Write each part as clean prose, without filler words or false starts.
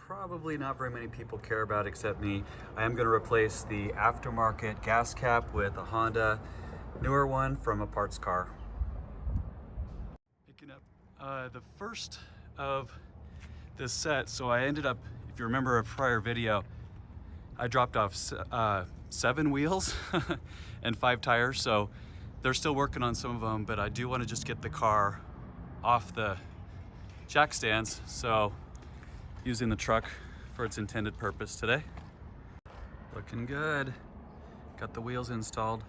probably not very many people care about except me. I am going to replace the aftermarket gas cap with a Honda newer one from a parts car. Picking up the first of this set. So I ended up, if you remember a prior video, I dropped off 7 wheels and 5 tires. So they're still working on some of them, but I do want to just get the car off the jack stands. So using the truck for its intended purpose today. Looking good. Got the wheels installed.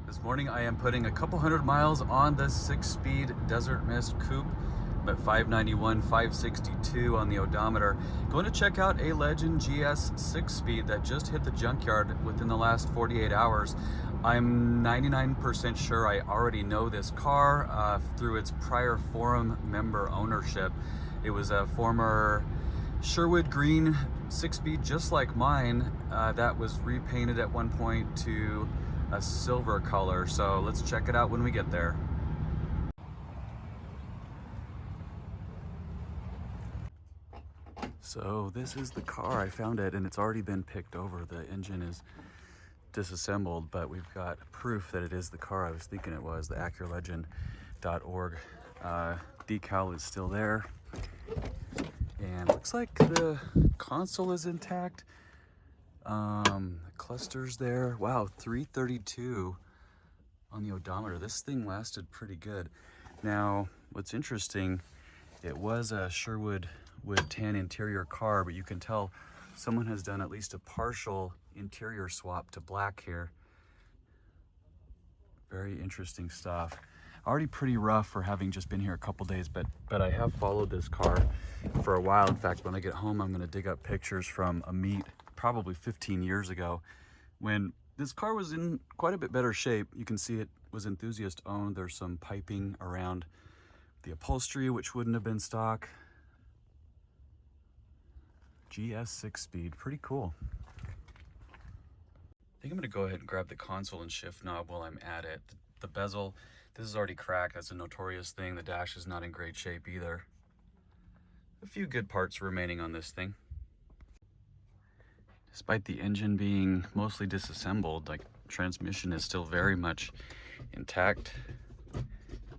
This morning I am putting a couple hundred miles on the 6-speed Desert Mist Coupe. I'm at 591, 562 on the odometer. Going to check out a Legend GS 6-speed that just hit the junkyard within the last 48 hours. I'm 99% sure I already know this car through its prior forum member ownership. It was a former Sherwood green 6-speed just like mine that was repainted at one point to a silver color. So let's check it out when we get there. So this is the car. I found it and it's already been picked over. The engine is disassembled, but we've got proof that it is the car I was thinking it was. The Acura Legend.org decal is still there. And looks like the console is intact. The cluster's there. Wow, 332 on the odometer. This thing lasted pretty good. Now, what's interesting, it was a Sherwood wood tan interior car, but you can tell someone has done at least a partial interior swap to black here. Very interesting stuff. Already pretty rough for having just been here a couple days, but I have followed this car for a while. In fact, when I get home, I'm gonna dig up pictures from a meet probably 15 years ago when this car was in quite a bit better shape. You can see it was enthusiast owned. There's some piping around the upholstery, which wouldn't have been stock. GS 6-speed, pretty cool. I think I'm gonna go ahead and grab the console and shift knob while I'm at it. The bezel, this is already cracked. That's a notorious thing. The dash is not in great shape either. A few good parts remaining on this thing. Despite the engine being mostly disassembled, like transmission is still very much intact.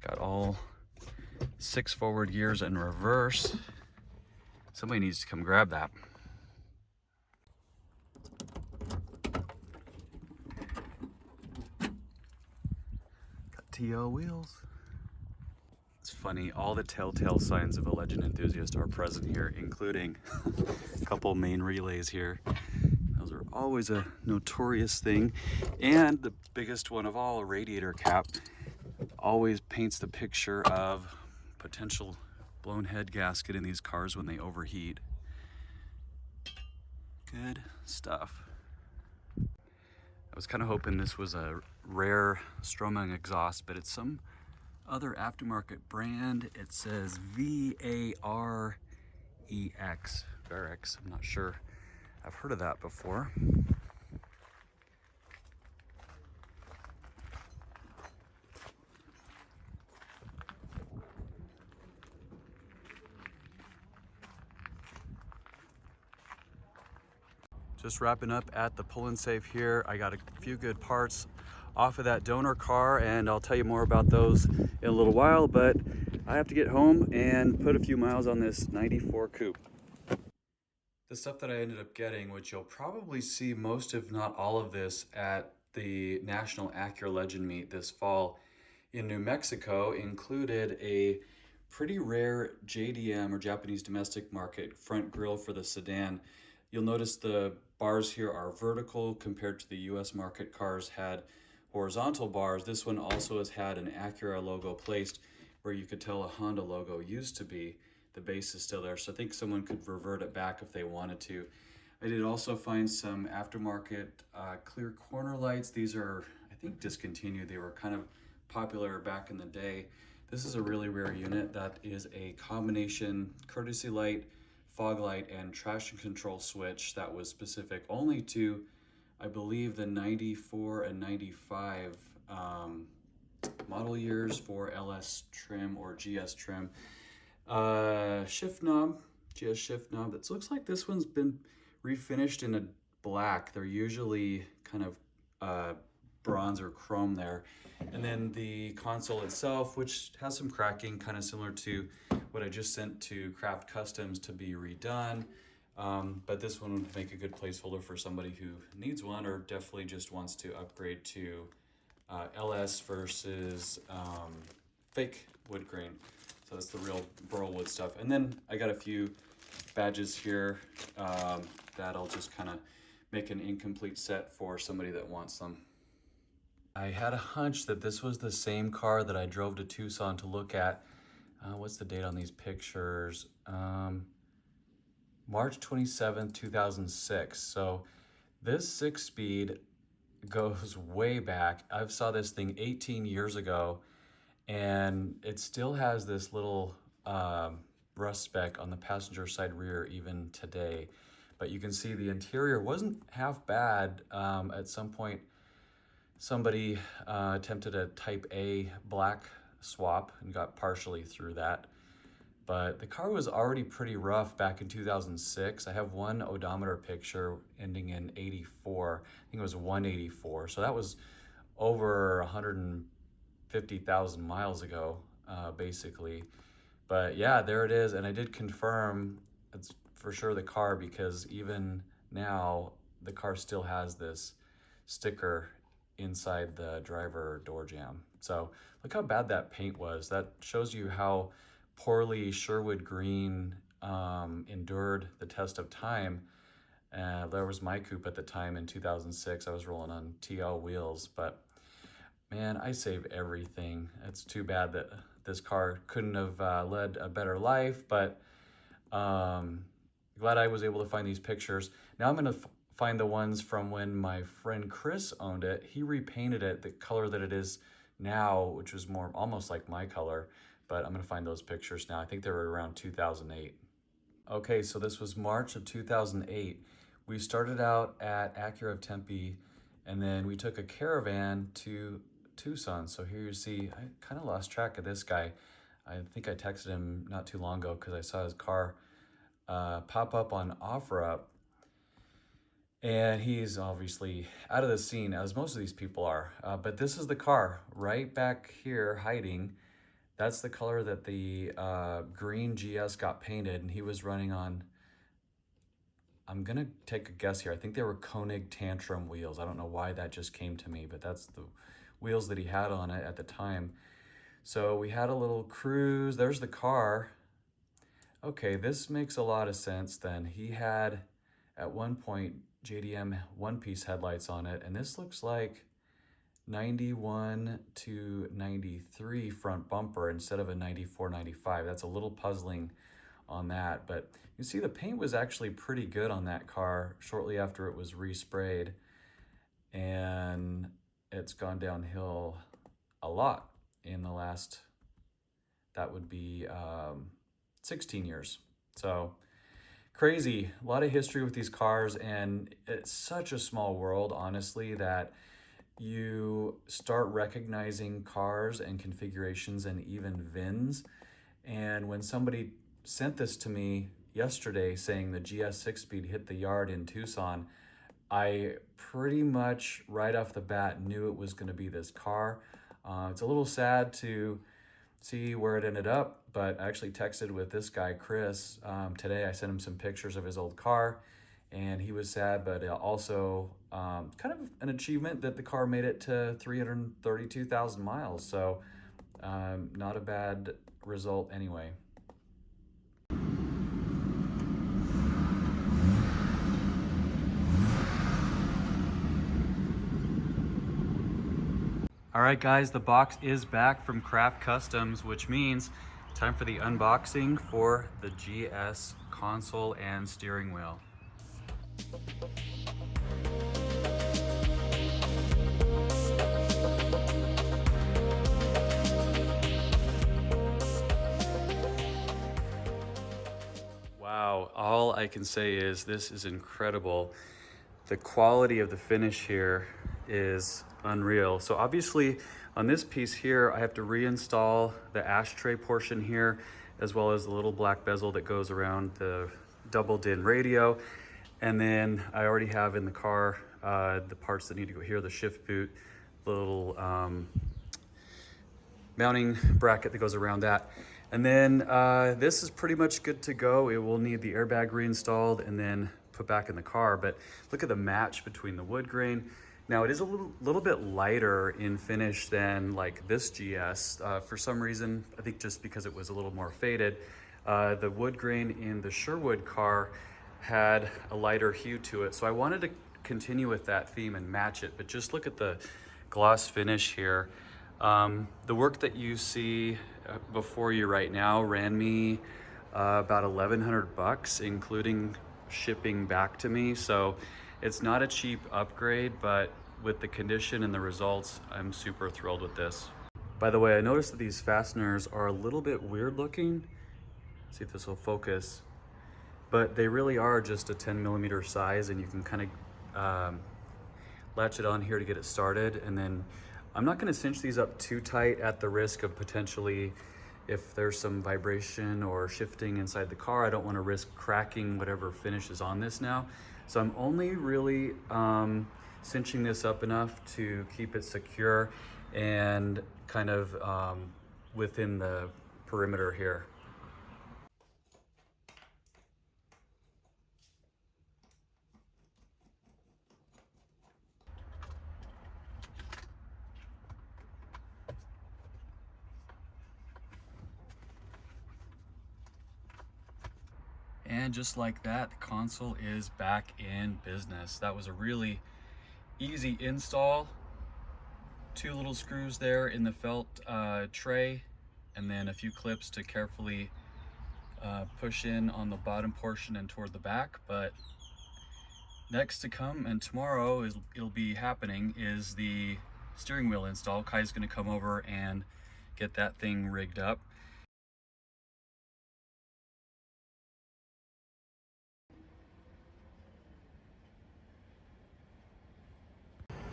Got all 6 forward gears in reverse. Somebody needs to come grab that. Got TL wheels. It's funny, all the telltale signs of a Legend enthusiast are present here, including a couple main relays here. Those are always a notorious thing. And the biggest one of all, a radiator cap, always paints the picture of potential blown head gasket in these cars when they overheat. Good stuff. I was kind of hoping this was a rare Stroming exhaust, but it's some other aftermarket brand. It says VAREX, Varex. I'm not sure. I've heard of that before. Just wrapping up at the pull-in safe here. I got a few good parts off of that donor car, and I'll tell you more about those in a little while, but I have to get home and put a few miles on this 94 coupe. The stuff that I ended up getting, which you'll probably see most if not all of this at the National Acura Legend meet this fall in New Mexico, included a pretty rare JDM, or Japanese domestic market, front grille for the sedan. You'll notice the bars here are vertical compared to the US market cars had horizontal bars. This one also has had an Acura logo placed where you could tell a Honda logo used to be. The base is still there, so I think someone could revert it back if they wanted to. I did also find some aftermarket clear corner lights. These are, I think, discontinued. They were kind of popular back in the day. This is a really rare unit that is a combination courtesy light, fog light and traction control switch that was specific only to, I believe, the 94 and 95 model years for LS trim or GS trim. Shift knob, GS shift knob. It looks like this one's been refinished in a black. They're usually kind of bronze or chrome there. And then the console itself, which has some cracking, kind of similar to what I just sent to Craft Customs to be redone. But this one would make a good placeholder for somebody who needs one or definitely just wants to upgrade to LS versus fake wood grain. So that's the real burl wood stuff. And then I got a few badges here that'll just kind of make an incomplete set for somebody that wants them. I had a hunch that this was the same car that I drove to Tucson to look at. What's the date on these pictures? March 27th, 2006. So this 6-speed goes way back. I saw this thing 18 years ago, and it still has this little rust speck on the passenger side rear even today. But you can see the interior wasn't half bad. At some point, somebody attempted a Type A black swap and got partially through that. But the car was already pretty rough back in 2006. I have one odometer picture ending in 84. I think it was 184. So that was over 150,000 miles ago, basically. But yeah, there it is. And I did confirm it's for sure the car, because even now the car still has this sticker inside the driver door jamb. So look how bad that paint was. That shows you how poorly Sherwood green endured the test of time. There was my coupe at the time in 2006. I was rolling on TL wheels, but man, I save everything. It's too bad that this car couldn't have led a better life, but glad I was able to find these pictures. Now I'm gonna find the ones from when my friend Chris owned it. He repainted it the color that it is now, which was more almost like my color, but I'm gonna find those pictures now. I think they were around 2008. Okay, so this was March of 2008. We started out at Acura of Tempe, and then we took a caravan to Tucson. So here you see, I kind of lost track of this guy. I think I texted him not too long ago because I saw his car pop up on OfferUp. And he's obviously out of the scene, as most of these people are. But this is the car right back here hiding. That's the color that the green GS got painted, and he was running on, I'm gonna take a guess here, I think they were Koenig Tantrum wheels. I don't know why that just came to me, but that's the wheels that he had on it at the time. So we had a little cruise. There's the car. Okay, this makes a lot of sense then. He had, at one point, JDM one-piece headlights on it, and this looks like 91 to 93 front bumper instead of a 94, 95. That's a little puzzling on that, but you see the paint was actually pretty good on that car shortly after it was resprayed, and it's gone downhill a lot in the last, that would be 16 years. So crazy, a lot of history with these cars, and it's such a small world, honestly, that you start recognizing cars and configurations and even VINs. And when somebody sent this to me yesterday saying the GS 6-speed hit the yard in Tucson, I pretty much right off the bat knew it was going to be this car. It's a little sad to see where it ended up, but I actually texted with this guy, Chris, today. I sent him some pictures of his old car, and he was sad, but also kind of an achievement that the car made it to 332,000 miles. So not a bad result anyway. All right, guys, the box is back from Craft Customs, which means time for the unboxing for the GS console and steering wheel. Wow, I can say is this is incredible. The quality of the finish here is unreal. So obviously on this piece here, I have to reinstall the ashtray portion here, as well as the little black bezel that goes around the double din radio. And then I already have in the car the parts that need to go here, the shift boot, the little mounting bracket that goes around that. And then this is pretty much good to go. It will need the airbag reinstalled and then put back in the car. But look at the match between the wood grain. Now it is a little bit lighter in finish than like this GS. For some reason, I think just because it was a little more faded, the wood grain in the Sherwood car had a lighter hue to it. So I wanted to continue with that theme and match it, but just look at the gloss finish here. The work that you see before you right now ran me about $1,100, including shipping back to me. So it's not a cheap upgrade, but with the condition and the results, I'm super thrilled with this. By the way, I noticed that these fasteners are a little bit weird looking. See if this will focus, but they really are just a 10mm size, and you can kind of latch it on here to get it started. And then I'm not going to cinch these up too tight at the risk of potentially, if there's some vibration or shifting inside the car, I don't want to risk cracking whatever finish is on this now. So I'm only really cinching this up enough to keep it secure and kind of within the perimeter here. And just like that, the console is back in business. That was a really easy install. 2 little screws there in the felt tray, and then a few clips to carefully push in on the bottom portion and toward the back. But next to come, and tomorrow it'll be happening, is the steering wheel install. Kai's gonna come over and get that thing rigged up.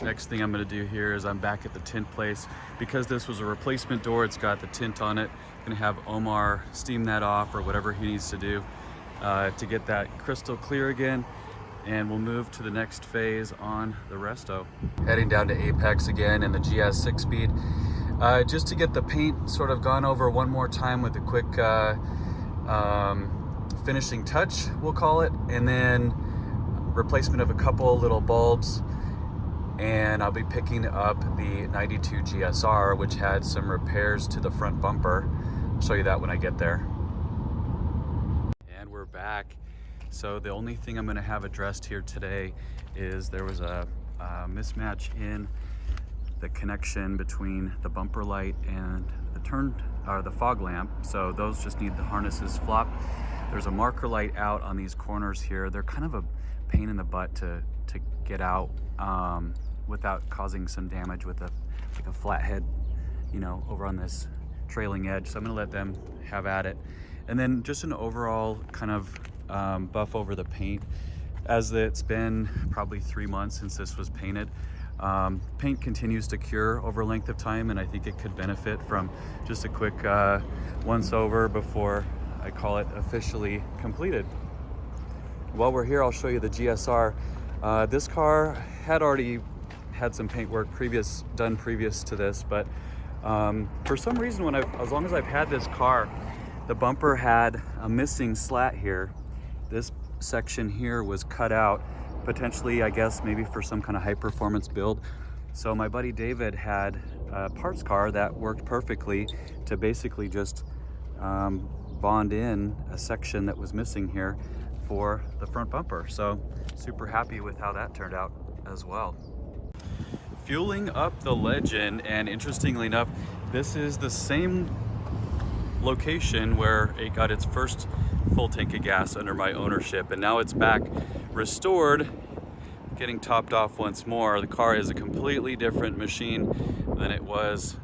Next thing I'm going to do here is I'm back at the tint place. Because this was a replacement door, it's got the tint on it. I'm going to have Omar steam that off or whatever he needs to do to get that crystal clear again. And we'll move to the next phase on the resto. Heading down to Apex again in the GS 6-speed. Just to get the paint sort of gone over one more time with a quick finishing touch, we'll call it. And then replacement of a couple little bulbs. And I'll be picking up the 92 GSR, which had some repairs to the front bumper. I'll show you that when I get there. And we're back. So the only thing I'm going to have addressed here today is there was a mismatch in the connection between the bumper light and the fog lamp. So those just need the harnesses flopped. There's a marker light out on these corners here. They're kind of a pain in the butt to get out without causing some damage with like a flathead, you know, over on this trailing edge. So I'm gonna let them have at it. And then just an overall kind of buff over the paint, as it's been probably 3 months since this was painted. Paint continues to cure over a length of time, and I think it could benefit from just a quick once over before I call it officially completed. While we're here, I'll show you the GSR. This car had already had some paint work done previous to this, but for some reason, as long as I've had this car, the bumper had a missing slat here. This section here was cut out, potentially, I guess, maybe for some kind of high performance build. So my buddy David had a parts car that worked perfectly to basically just bond in a section that was missing here for the front bumper. So super happy with how that turned out as well. Fueling up the Legend, and interestingly enough, this is the same location where it got its first full tank of gas under my ownership, and now it's back restored, getting topped off once more. The car is a completely different machine than it was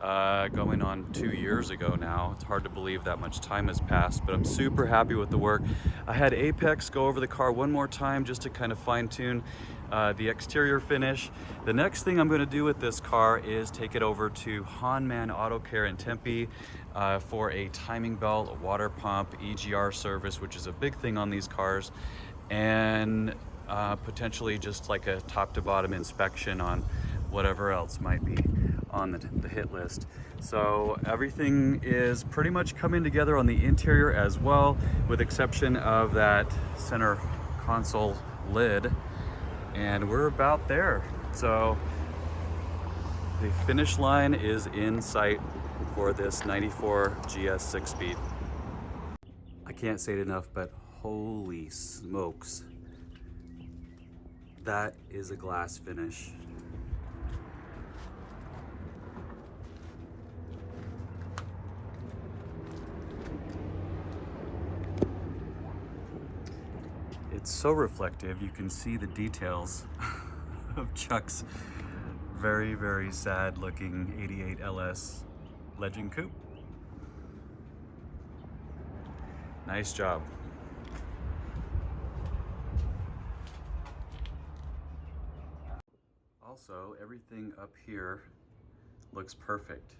going on 2 years ago now. It's hard to believe that much time has passed, but I'm super happy with the work. I had Apex go over the car one more time just to kind of fine tune the exterior finish. The next thing I'm going to do with this car is take it over to Hanman Auto Care in Tempe for a timing belt, a water pump, EGR service, which is a big thing on these cars, and potentially just like a top to bottom inspection on whatever else might be on the hit list. So everything is pretty much coming together on the interior as well, with exception of that center console lid, and we're about there. So the finish line is in sight for this 94 GS 6-speed. I can't say it enough, but holy smokes, that is a glass finish. It's so reflective, you can see the details of Chuck's very, very sad looking 88 LS Legend Coupe. Nice job. Also, everything up here looks perfect.